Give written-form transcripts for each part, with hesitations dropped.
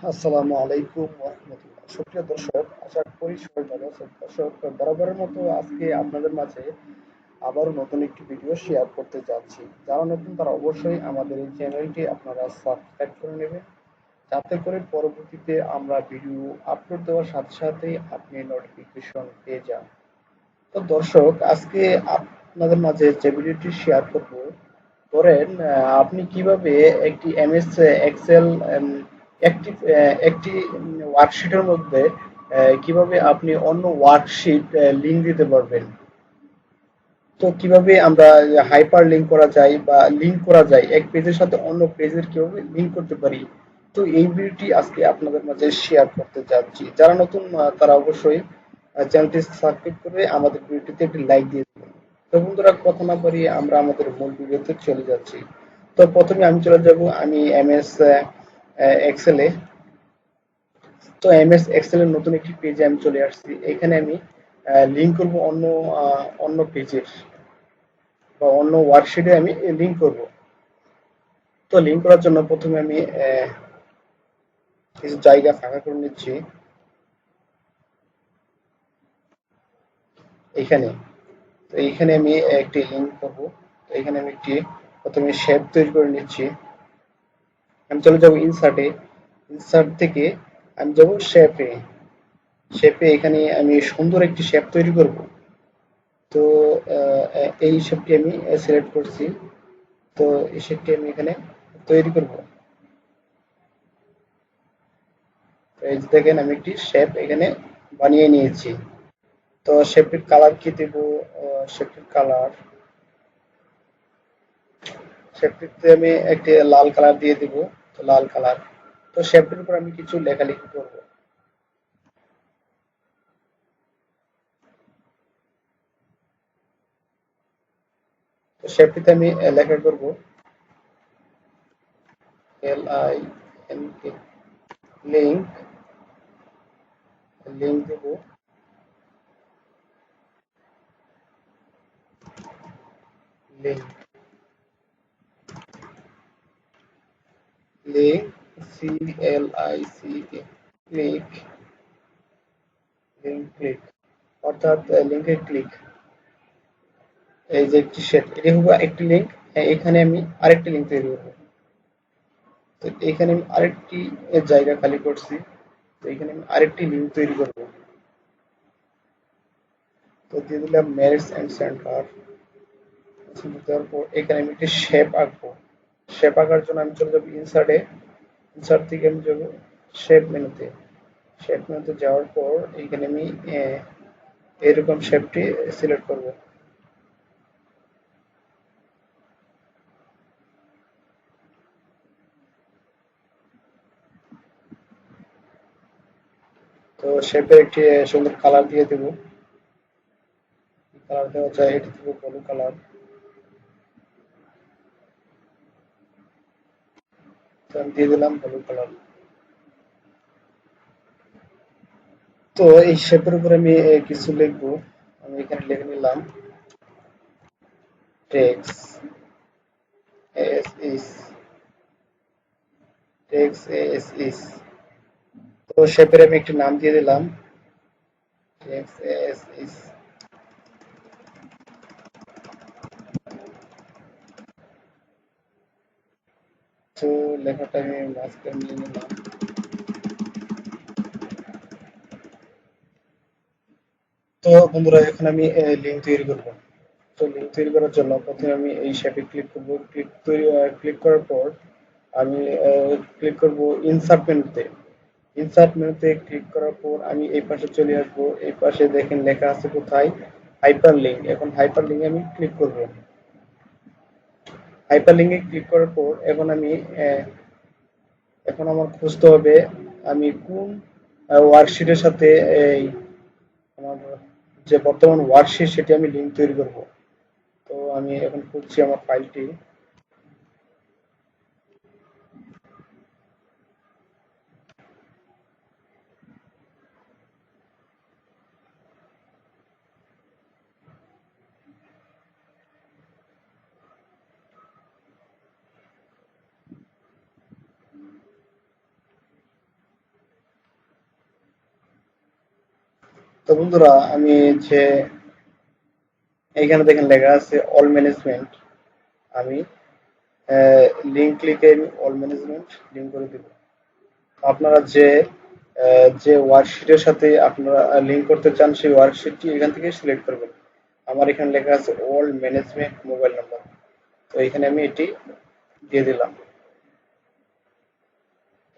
আসসালামু আলাইকুম ওয়া রাহমাতুল্লাহ। সুপ্রিয় দর্শক, আশা করি সবাই ভালো আছেন। দর্শক, বরাবরের মতো আজকে আপনাদের মাঝে আবারও নতুন একটি ভিডিও শেয়ার করতে যাচ্ছি। যারা নতুন তারা অবশ্যই আমাদের এই চ্যানেলটি আপনারা সাবস্ক্রাইব করে নেবেন, যাতে করে পরবর্তীতে আমরা ভিডিও আপলোড দেওয়ার সাথে সাথেই আপনি নোটিফিকেশন পেয়ে যান। তো দর্শক, আজকে আপনাদের মাঝে যে ভিডিওটি শেয়ার করব, ধরেন আপনি কিভাবে একটি এমএস এক্সেল একটি একটি ওয়ার্কশিটের মধ্যে কিভাবে আপনি অন্য ওয়ার্কশিট লিংক দিতে পারবেন। তো কিভাবে আমরা হাইপার লিংক করা যায় বা লিংক করা যায় এক পেজের সাথে অন্য পেজের কিভাবে লিংক করতে পারি। তো এই ভিডিওটি আজকে আপনাদের মাঝে শেয়ার করতে যাচ্ছি। যারা নতুন তারা অবশ্যই চ্যানেলটি সাবস্ক্রাইব করে আমাদের ভিডিওটিতে একটি লাইক দিয়ে দেবেন। তো বন্ধুরা, কথা না বাড়িয়ে আমরা আমাদের মূল ভিডিওতে চলে যাচ্ছি। তো প্রথমে আমি চলে যাব আমি এমএস এক্সেলে। তো এমএস এক্সেল এর নতুন একটি পেজে আমি চলে আসছি। এখানে আমি লিংক করব অন্য পেজের বা অন্য ওয়ার্কশিটে আমি লিংক করব। তো লিংক করার জন্য প্রথমে আমি কিছু জায়গা ফাঁকা করে নিচ্ছি এখানে। তো এইখানে আমি একটি লিংক করব। তো এখানে আমি একটি প্রথমে শেপ তৈরি করে নিচ্ছি। আমি চলে যাব ইনসার্টে। ইনসার্ট থেকে আমি যাব শেপে। শেপে এখানে আমি সুন্দর একটি শেপ তৈরি করব। তো এই শেপটি আমি সিলেক্ট করছি। তো এই শেপটি আমি এখানে তৈরি করব। তো এই যে দেখেন, আমি একটি শেপ এখানে বানিয়ে নিয়েছি। তো শেপটির কালার কি দেব? শেপটিতে আমি একটি লাল কালার দিয়ে দিব। তো লাল কালার। তো শেপটির উপর আমি কিছু লেখালেখি করব। তো শেপটিতে আমি লেখা করব LINK, লিংক। লিংক দেব। Link, link, CLICK, click, link click, অর্থাৎ লিংকে ক্লিক। এই যে একটি শেপ, এটি হলো একটি লিংক। এখানে আমি আরেকটি লিংক তৈরি করব। তো এখানে আমি আরেকটি জায়গা খালি করছি। তো এখানে আমি আরেকটি লিংক তৈরি করব। তো দিয়ে দিলাম ম্যারেজ এন্ড সেন্টার। দেওয়ার পর এখানে আমি একটি শেপ আঁকবো। শেপ আঁকার জন্য আমি চলে যাবো ইনসার্টে। ইনসার্ট থেকে আমি যাবো শেপ মেনুতে। শেপ মেনুতে যাওয়ার পর এখানে আমি এরকম শেপটি সিলেক্ট করব। তো শেপের একটি সুন্দর কালার দিয়ে দেব। কালার দেওয়া যায়, এটি দেবো ব্লু কালার। তো আমি দিয়ে দিলাম ব্লু কালার। তো এই শেপের উপর আমি কিছু লিখবো। আমি এখানে লিখে নিলাম টেক্স এস ইস, টেক্স এস ইস। তো শেপের আমি একটি নাম দিয়ে দিলাম টেক্স এস ইস। তো লেখাটা আমি মাঝখানে নিয়ে নিলাম। তো বন্ধুরা, এখন আমি লিঙ্ক তৈরি করব। তো লিঙ্ক তৈরি করার জন্য প্রথমে আমি এই শেপে ক্লিক করব। ক্লিক করার পর আমি ক্লিক করব ইনসার্ট মেনুতে। ইনসার্ট মেনুতে ক্লিক করার পর আমি এই পাশে চলে আসবো। এই পাশে দেখেন লেখা আছে কোথায়, হাইপার লিঙ্ক। এখন হাইপার লিঙ্কে আমি ক্লিক করব। হাইপার লিঙ্কে ক্লিক করার পর এখন আমার খুঁজতে হবে আমি কোন ওয়ার্কশিটের সাথে এই আমার যে বর্তমান ওয়ার্কশিট সেটি আমি লিঙ্ক তৈরি করব। তো আমি এখন খুঁজছি আমার ফাইলটি। তো বন্ধুরা, আমি যে এইখানে দেখেন লেখা আছে অল ম্যানেজমেন্ট, আমি লিঙ্ক ক্লিকে আমি অল ম্যানেজমেন্ট লিঙ্ক করে দিব। আপনারা যে ওয়ার্কশিটের সাথে আপনারা লিঙ্ক করতে চান সেই ওয়ার্কশিটটি এখান থেকে সিলেক্ট করবেন। আমার এখানে লেখা আছে অল ম্যানেজমেন্ট মোবাইল নাম্বার, তো এখানে আমি এটি দিয়ে দিলাম।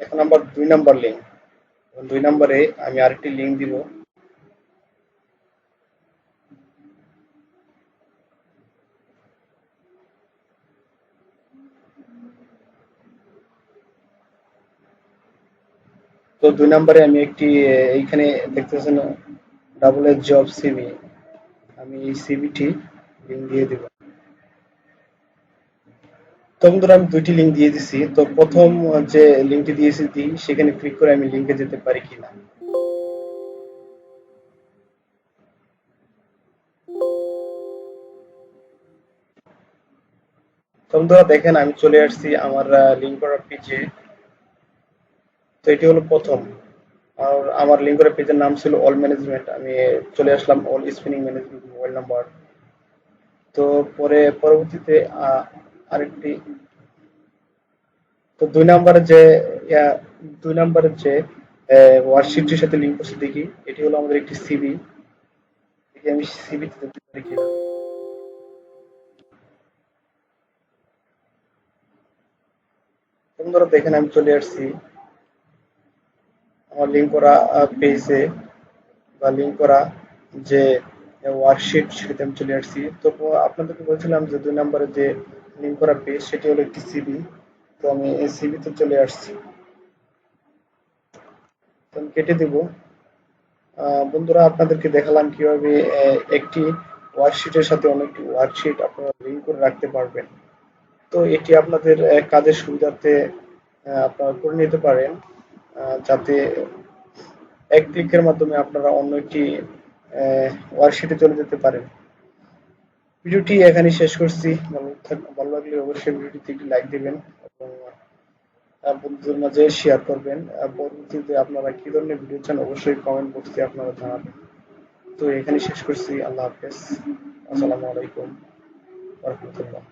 এখন আবার 2 নাম্বার লিঙ্ক, 2 নাম্বারে আমি আরেকটি লিঙ্ক দিব। তো 2 নাম্বারে আমি একটি এইখানে দেখতেছেন ডাবল এস জব সিভি, আমি এই সিভিটি লিঙ্ক দিয়ে দিব। তো বন্ধুরা, আমি দুইটি লিঙ্ক দিয়ে দিছি। তো প্রথম যে লিঙ্কটি দিয়েছি সেখানে ক্লিক করে আমি লিঙ্কে যেতে পারি কিনা। তো বন্ধুরা দেখেন, আমি চলে আসছি আমার লিঙ্ক করা পেজে। তো এটি হলো প্রথম, আর আমার লিঙ্ক করা পেজের নাম ছিল অল ম্যানেজমেন্ট, আমি চলে আসলাম all spinning management mobile number. তো পরবর্তীতে আরেকটি, তো 2 নাম্বারে যে ইয়া, 2 নাম্বারের যে ওয়ার্কশিটটির সাথে লিঙ্ক করছে দেখি, এটি হলো আমাদের একটি সিভি। দেখি আমি সিভিতে যেতে পারি কিনা। বন্ধুরা দেখেন, আমি চলে আসছি আমার লিঙ্ক করা পেজে, বা লিঙ্ক করা যে ওয়ার্কশিট সেটাতে আমি চলে আসছি। তো আপনাদেরকে বলছিলাম যে 2 নাম্বারে যে লিঙ্ক করা পেজ সেটি হলো একটি সিভি। তো আমি এই সিভিতে চলে আসছি, তো আমি কেটে দিব। বন্ধুরা, আপনাদেরকে দেখালাম কিভাবে একটি ওয়ার্কশিটের সাথে অনেকটি ওয়ার্কশিট আপনারা লিঙ্ক করে রাখতে পারবেন। তো এটি আপনাদের কাজের সুবিধার্থে আপনারা করে নিতে পারেন, যাতে এক ক্লিকের মাধ্যমে আপনারা অন্য একটি ওয়ার্কশিটে চলে যেতে পারেন। ভিডিওটি এখানেই শেষ করছি। ভালো লাগলে অবশ্যই ভিডিওটিতে একটি লাইক দিবেন এবং বন্ধুদের মাঝে শেয়ার করবেন। পরবর্তীতে আপনারা কি ধরনের ভিডিও চান অবশ্যই কমেন্ট বক্সে আপনারা জানাবেন। তো এখানেই শেষ করছি। আল্লাহ হাফেজ। আসসালামু আলাইকুম ওয়া রাহমাতুল্লাহ।